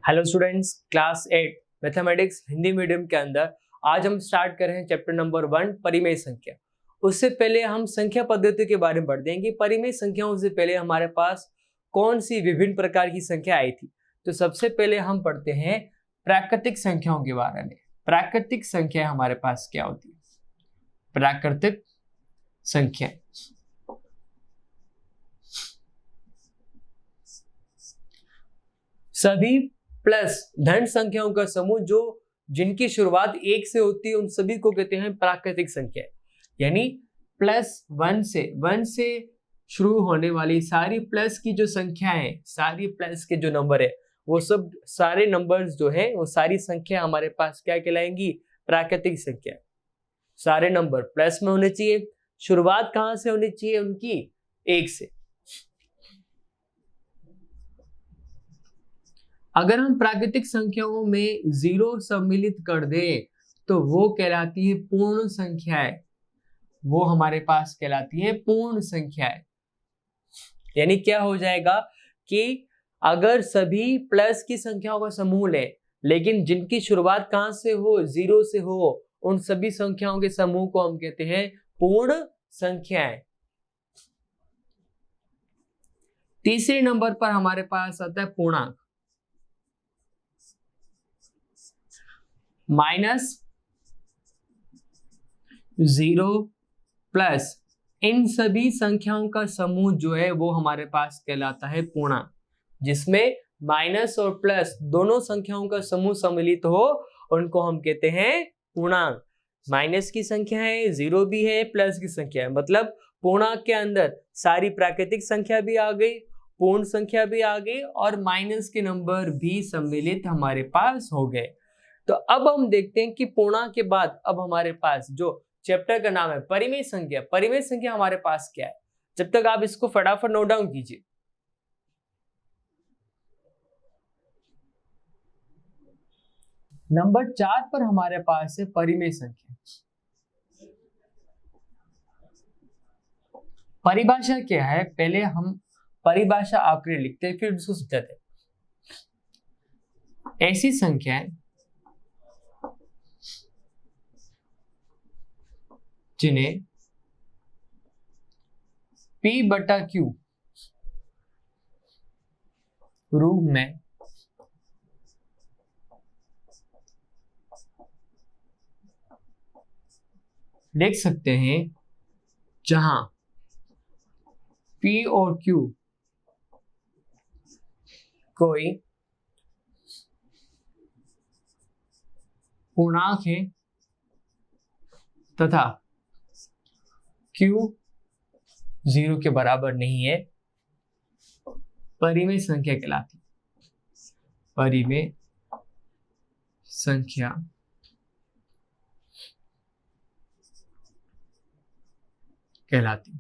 Hello students, class 8 mathematics Hindi medium के अंदर आज हम स्टार्ट कर रहे हैं चैप्टर नंबर 1 परिमेय संख्या। उससे पहले हम संख्या पद्धति के बारे में पढ़ देंगे। परिमेय संख्याओं से पहले हमारे पास कौन सी विभिन्न प्रकार की संख्या आई थी। तो सबसे पहले हम पढ़ते हैं प्राकृतिक संख्याओं के बारे में। प्राकृतिक संख्या हमारे पास क्या होती है? प्राकृतिक संख्या सभी प्लस धन संख्याओं का समूह जो जिनकी शुरुआत 1 से होती है उन सभी को कहते हैं प्राकृतिक संख्या। यानी +1 से शुरू होने वाली सारी प्लस की जो संख्याएं, सारी प्लस के जो नंबर है, वो सब सारे नंबर्स जो है वो सारी संख्या हमारे पास क्या कहलाएंगी? प्राकृतिक संख्या। सारे नंबर प्लस में होने चाहिए। शुरुआत कहां से होनी चाहिए उनकी? 1 से। अगर हम प्राकृतिक संख्याओं में 0 सम्मिलित कर दें तो वो कहलाती है पूर्ण संख्याएं। वो हमारे पास कहलाती है पूर्ण संख्याएं। यानी क्या हो जाएगा कि अगर सभी प्लस की संख्याओं का समूह लें लेकिन जिनकी शुरुआत कहां से हो? 0 से हो, उन सभी संख्याओं के समूह को हम कहते हैं पूर्ण संख्याएं। तीसरे नंबर पर हमारे पास आता है पूर्णांक। -0 प्लस इन सभी संख्याओं का समूह जो है वो हमारे पास कहलाता है पूर्णांक, जिसमें माइनस और प्लस दोनों संख्याओं का समूह सम्मिलित हो उनको हम कहते हैं पूर्णांक। माइनस की संख्या है, 0 भी है, प्लस की संख्या है, मतलब पूर्णांक के अंदर सारी प्राकृतिक संख्या भी आ गई, पूर्ण संख्या भी आ गई और माइनस के नंबर भी सम्मिलित हमारे पास हो गए। तो अब हम देखते हैं कि पूर्णांक के बाद अब हमारे पास जो चैप्टर का नाम है परिमेय संख्या। परिमेय संख्या हमारे पास क्या है? जब तक आप इसको फटाफट नोट डाउन कीजिए। नंबर 4 पर हमारे पास है परिमेय संख्या। परिभाषा क्या है? पहले हम परिभाषा आकृति लिखते हैं फिर उसको समझाते हैं। ऐसी संख्याएं जिन्हें P/Q रूप में लिख सकते हैं, जहां P और Q कोई पूर्णांक है तथा Q 0 के बराबर नहीं है, परिमेय संख्या कहलाती। परिमेय संख्या कहलाती।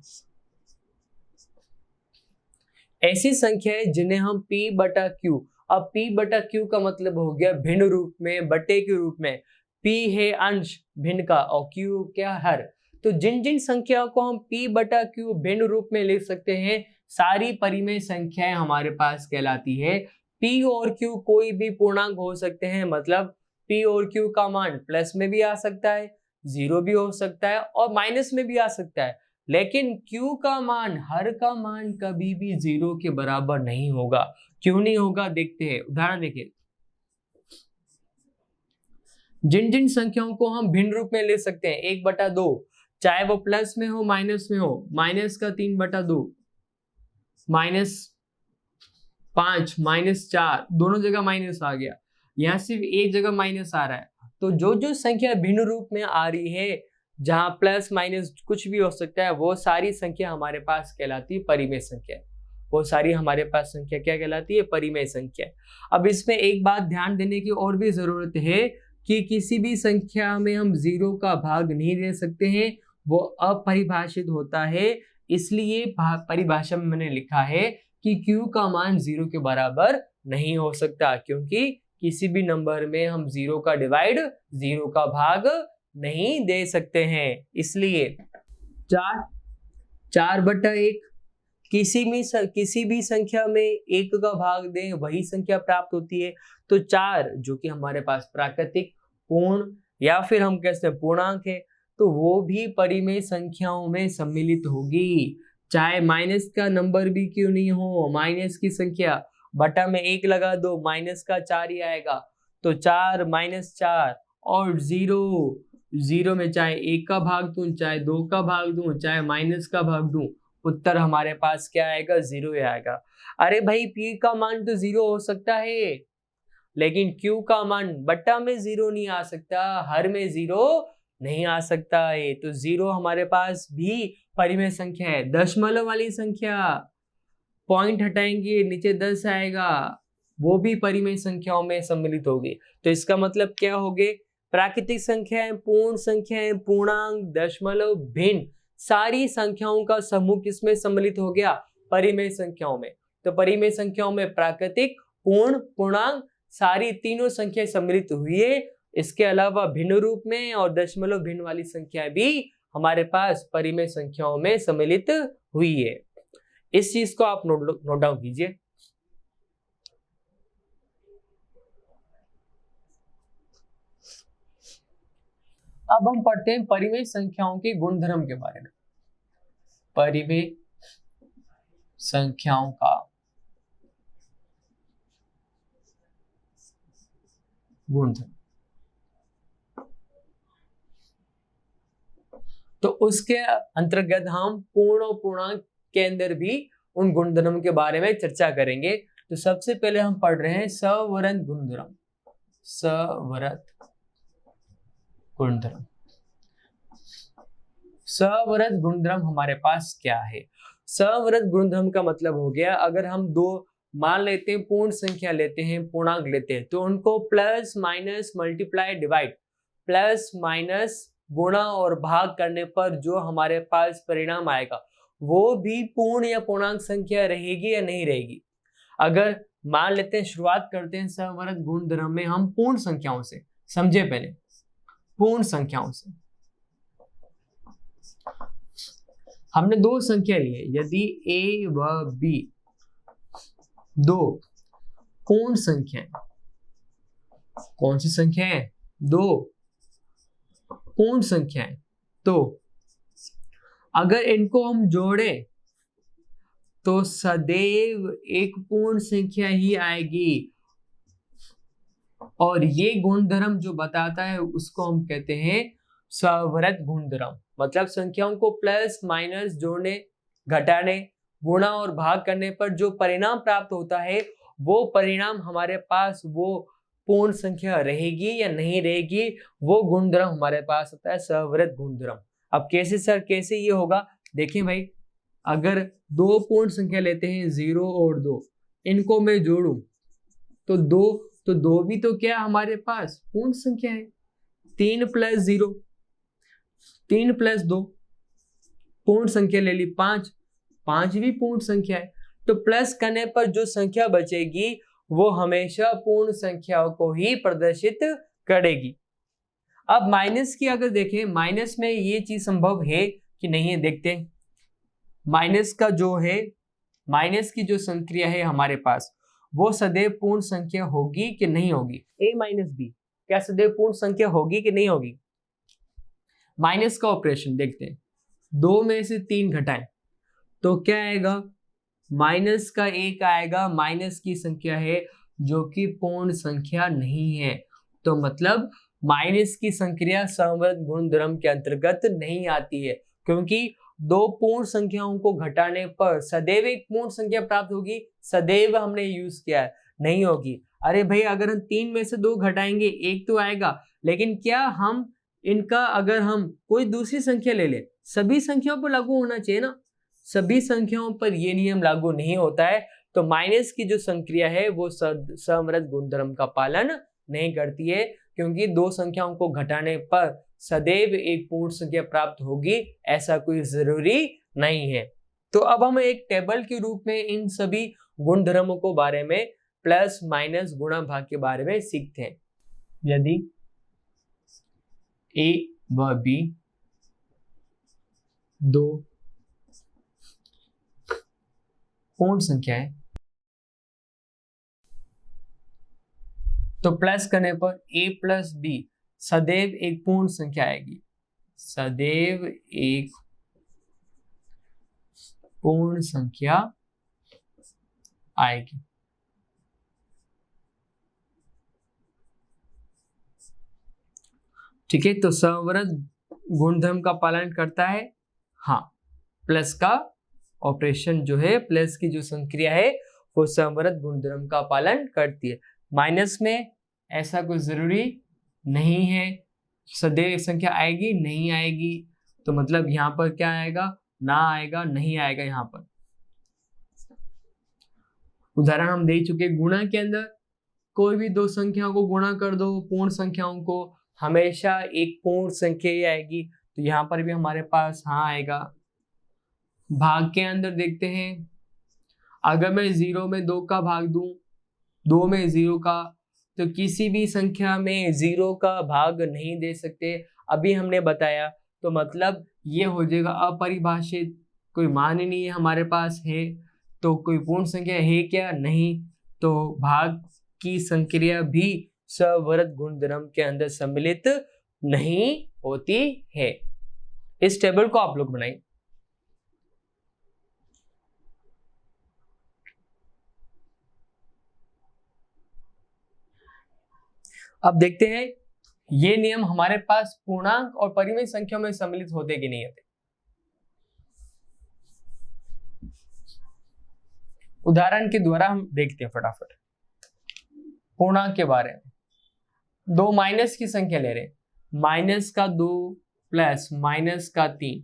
ऐसी संख्याएं जिन्हें हम P/Q, अब P/Q का मतलब हो गया भिन्न रूप में, बटे के रूप में। P है अंश भिन्न का और Q क्या? हर। तो जिन जिन संख्याओं को हम P/Q भिन्न रूप में लिख सकते हैं, सारी परिमेय संख्याएं हमारे पास कहलाती है। P और Q कोई भी पूर्णांक हो सकते हैं, मतलब P और Q का मान प्लस में भी आ सकता है, 0 भी हो सकता है और माइनस में भी आ सकता है, लेकिन Q का मान, हर का मान कभी भी 0 के बराबर नहीं होगा। क्यों नहीं होगा? देखते हैं, उदाहरण देखिए। जिन जिन संख्याओं को हम भिन्न रूप में ले सकते हैं, 1/2, चाहे वो प्लस में हो माइनस में हो, माइनस का 3/2, -5, -4, दोनों जगह माइनस आ गया, यहाँ सिर्फ एक जगह माइनस आ रहा है। तो जो जो संख्या भिन्न रूप में आ रही है, जहां प्लस माइनस कुछ भी हो सकता है, वो सारी संख्या हमारे पास कहलाती है परिमेय संख्या। वो सारी हमारे पास संख्या क्या कहलाती है? परिमेय संख्या। अब इसमें एक बात ध्यान देने की और भी जरूरत है कि किसी भी संख्या में हम 0 का भाग नहीं दे सकते हैं, वो अपरिभाषित होता है। इसलिए परिभाषा में मैंने लिखा है कि Q का मान 0 के बराबर नहीं हो सकता, क्योंकि किसी भी नंबर में हम 0 का डिवाइड, 0 का भाग नहीं दे सकते हैं। इसलिए 4/1 किसी भी संख्या में 1 का भाग दें वही संख्या प्राप्त होती है। तो 4 जो कि हमारे पास प्राकृतिक, पूर्ण या फिर हम कहते हैं पूर्णांक है, तो वो भी परिमेय संख्याओं में सम्मिलित होगी, चाहे माइनस का नंबर भी क्यों नहीं हो। माइनस की संख्या बटा में 1 लगा दो, माइनस का 4 ही आएगा। तो 4 माइनस 4 और 0 में चाहे 1 का भाग दूं, चाहे 2 का भाग दूं, चाहे माइनस का भाग दूं, उत्तर हमारे पास क्या आएगा? 0 ही आएगा। अरे भाई p का मान तो 0 हो सकता है, लेकिन q का मान बट्टा में 0 नहीं आ सकता, हर में 0 नहीं आ सकता है। तो 0 हमारे पास भी परिमेय संख्या है। दशमलव वाली संख्या, पॉइंट हटाएंगे नीचे 10 आएगा, वो भी परिमेय संख्याओं में सम्मिलित होगी। तो इसका मतलब क्या हो गए? प्राकृतिक संख्याएं, पूर्ण संख्याएं, पूर्णांक, दशमलव, भिन्न, सारी संख्याओं का समूह किसमें सम्मिलित हो गया? परिमेय संख्याओं में। तो परिमेय संख्याओं में प्राकृतिक, पूर्ण, पूर्णांक, सारी तीनों संख्याएं सम्मिलित हुई है। इसके अलावा भिन्न रूप में और दशमलव भिन्न वाली संख्याएं भी हमारे पास परिमेय संख्याओं में सम्मिलित हुई है। इस चीज को आप नोट डाउन कीजिए। अब हम पढ़ते हैं परिमेय संख्याओं के गुणधर्म के बारे में। परिमेय संख्याओं का गुणधर्म, तो उसके अंतर्गत हम पूर्ण और पूर्णांक के अंदर भी उन गुणधर्म के बारे में चर्चा करेंगे। तो सबसे पहले हम पढ़ रहे हैं सवर्त गुणधर्म। सवर्त गुणधर्म, सवर्त गुणधर्म हमारे पास क्या है? सवर्त गुणधर्म का मतलब हो गया, अगर हम दो मान लेते हैं, पूर्ण संख्या लेते हैं, पूर्णांक लेते हैं, तो उनको plus minus multiply divide, plus minus गुणा और भाग करने पर जो हमारे पास परिणाम आएगा वो भी पूर्ण या पूर्णांक संख्या रहेगी या नहीं रहेगी। अगर मान लेते हैं, शुरुआत करते हैं सवर्त गुणधर्म में हम पूर्ण संख्याओं से। समझे पहले पूर्ण संख्याओं से। हमने दो संख्या ली है, यदि a व b दो पूर्ण संख्या है, कौन सी संख्या है? दो पूर्ण संख्या है, तो अगर इनको हम जोड़ें तो सदैव एक पूर्ण संख्या ही आएगी। और ये गुणधर्म जो बताता है उसको हम कहते हैं सवर्त गुणधर्म। मतलब संख्याओं को प्लस माइनस, जोड़ने, घटाने, गुणा और भाग करने पर जो परिणाम प्राप्त होता है वो परिणाम हमारे पास वो पूर्ण संख्या रहेगी या नहीं रहेगी, वो गुणधर्म हमारे पास होता है सवर्त गुणधर्म। अब कैसे सर, कैसे ये होगा? देखिए भाई, अगर दो पूर्ण संख्या लेते हैं 0 और 2, इनको मैं जोड़ूं तो दो भी तो क्या हमारे पास पूर्ण संख्या है। 3 + 0, 3 + 2 पूर्ण संख्या ले ली, 5, 5 भी पूर्ण संख्या है। तो प्लस करने पर जो संख्या बचेगी वो हमेशा पूर्ण संख्याओं को ही प्रदर्शित करेगी। अब माइनस की अगर देखें, माइनस में ये चीज संभव है कि नहीं है, देखते हैं। माइनस का जो है, माइनस की जो संख्या है हमारे पास, वो सदैव पूर्ण संख्या होगी कि नहीं होगी? a - b क्या सदैव पूर्ण संख्या होगी कि नहीं होगी? माइनस का ऑपरेशन देखते हैं। 2 में से 3 घटाएं तो क्या आएगा? माइनस का 1 आएगा। माइनस की संख्या है जो कि पूर्ण संख्या नहीं है, तो मतलब माइनस की संख्या सवर्त गुणधर्म के अंतर्गत नहीं आती है, क्योंकि दो पूर्ण संख्याओं को घटाने पर सदैव एक पूर्ण संख्या प्राप्त होगी। सदैव हमने यूज किया है, नहीं होगी। अरे भाई, अगर हम 3 में से 2 घटाएंगे 1 तो आएगा, लेकिन क्या हम इनका, अगर हम कोई दूसरी संख्या ले ले, सभी संख्याओं पर लागू होना चाहिए ना? सभी संख्याओं पर ये नियम लागू नहीं होता है। तो माइनस की जो संख्या है वो सवर्त गुणधर्म का पालन नहीं करती है, क्योंकि दो संख्याओं को घटाने पर सदैव एक पूर्ण संख्या प्राप्त होगी, ऐसा कोई जरूरी नहीं है। तो अब हम एक टेबल के रूप में इन सभी गुणधर्मों को बारे में, प्लस माइनस गुणा भाग के बारे में सीखते हैं। यदि a व b दो पूर्ण संख्या है, तो प्लस करने पर a प्लस बी सदैव एक पूर्ण संख्या आएगी, सदैव एक पूर्ण संख्या आएगी। ठीक है, तो सवर्त गुणधर्म का पालन करता है, हाँ, प्लस का ऑपरेशन जो है, प्लस की जो संक्रिया है वो सवर्त गुणधर्म का पालन करती है। माइनस में ऐसा कोई जरूरी नहीं है, सदैव एक संख्या आएगी नहीं आएगी, तो मतलब यहाँ पर क्या आएगा, ना आएगा, नहीं आएगा। यहाँ पर उदाहरण हम दे चुके, गुणा के अंदर कोई भी दो संख्याओं को गुणा कर दो, पूर्ण संख्याओं को, हमेशा एक पूर्ण संख्या ही आएगी, तो यहाँ पर भी हमारे पास हाँ आएगा। भाग के अंदर देखते हैं, अगर मैं 0 में 2 का भाग दूं, 2 में 0 का, तो किसी भी संख्या में 0 का भाग नहीं दे सकते, अभी हमने बताया। तो मतलब ये हो जाएगा अपरिभाषित, कोई मान ही नहीं है हमारे पास है, तो कोई पूर्ण संख्या है क्या, नहीं, तो भाग की संक्रिया भी सवर्त गुणधर्म के अंदर सम्मिलित नहीं होती है। इस टेबल को आप लोग बनाइए। अब देखते हैं ये नियम हमारे पास पूर्णांक और परिमेय संख्याओं में सम्मिलित होते कि नहीं होते। उदाहरण के द्वारा हम देखते हैं फटाफट पूर्णांक के बारे में। 2 माइनस की संख्या ले रहे हैं, माइनस का 2 प्लस माइनस का 3,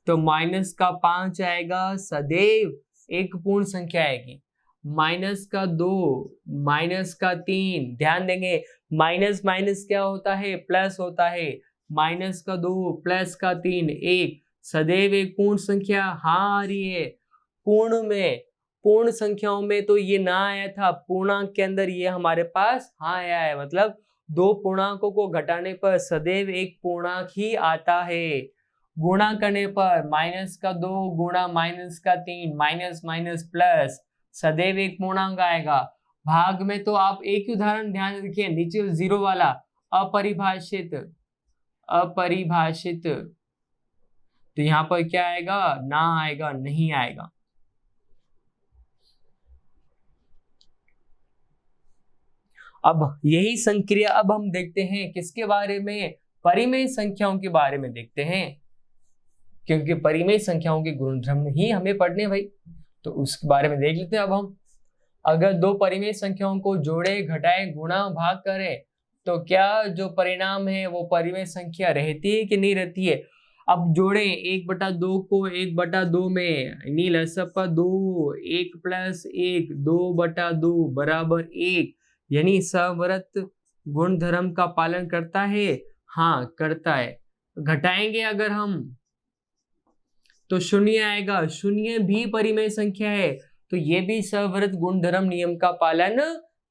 तो माइनस का 5 आएगा, सदैव एक पूर्ण संख्या आएगी। माइनस का 2 माइनस का 3, ध्यान देंगे माइनस माइनस क्या होता है, प्लस होता है। माइनस का 2 प्लस का 3 1, सदैव एक पूर्ण संख्या हाँ आ रही है। पूर्ण में, पूर्ण संख्याओं में तो ये ना आया था, पूर्णांक के अंदर ये हमारे पास हाँ आया है, मतलब दो पूर्णांकों को घटाने पर सदैव एक पूर्णांक ही आता है। गुणा करने पर माइनस का 2 गुणा माइनस का 3, माइनस माइनस प्लस, सदैव एक पूर्णांक आएगा। भाग में तो आप एक ही उदाहरण ध्यान रखिए, नीचे 0 वाला, अपरिभाषित, अपरिभाषित, तो यहाँ पर क्या आएगा, ना आएगा, नहीं आएगा। अब यही संक्रिया अब हम देखते हैं किसके बारे में, परिमेय संख्याओं के बारे में देखते हैं, क्योंकि परिमेय संख्याओं के गुणधर्म ही हमें पढ़ने भाई, तो उसके बारे में देख लेते हैं। अब हम अगर दो परिमेय संख्याओं को जोड़े, घटाए, गुणा, भाग करें, तो क्या जो परिणाम है वो परिमेय संख्या रहती है कि नहीं रहती है। अब जोड़ें 1/2 को 1/2 में, नील असपा 2, 1 + 1, 2/2 बराबर 1, यानी सवर्त गुणधर्म का पालन करता है, हाँ करता है। घटाएंगे अगर हम तो 0 आएगा, 0 भी परिमेय संख्या है, तो ये भी सवर्त गुणधर्म नियम का पालन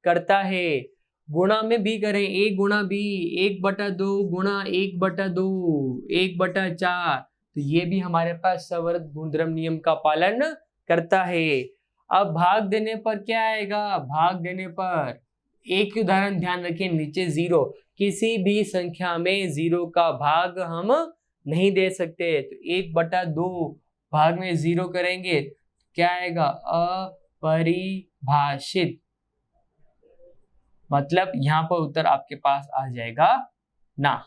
करता है। गुणा में भी करें, 1 गुणा बी, 1/2 गुणा 1/2, 1/4, तो ये भी हमारे पास सवर्त गुणधर्म नियम का पालन करता है। अब भाग देने पर क्या आएगा, भाग देने पर एक उदाहरण ध्यान रखें, नीचे 0, किसी भी संख्या में 0 का भाग हम नहीं दे सकते, तो 1/2 भाग में 0 करेंगे, क्या आएगा, अपरिभाषित, मतलब यहां पर उत्तर आपके पास आ जाएगा ना,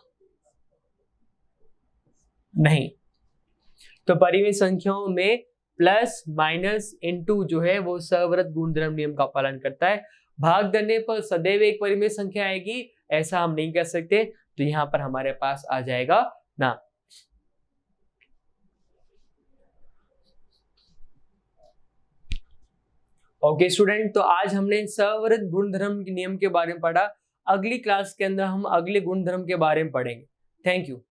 नहीं। तो परिमेय संख्याओं में प्लस माइनस इनटू जो है वो सवर्त गुणधर्म नियम का पालन करता है। भाग करने पर सदैव एक परिमेय संख्या आएगी, ऐसा हम नहीं कह सकते, तो यहां पर हमारे पास आ जाएगा ना। ओके स्टूडेंट, तो आज हमने सवर्त गुणधर्म के नियम के बारे में पढ़ा। अगली क्लास के अंदर हम अगले गुणधर्म के बारे में पढ़ेंगे। Thank you.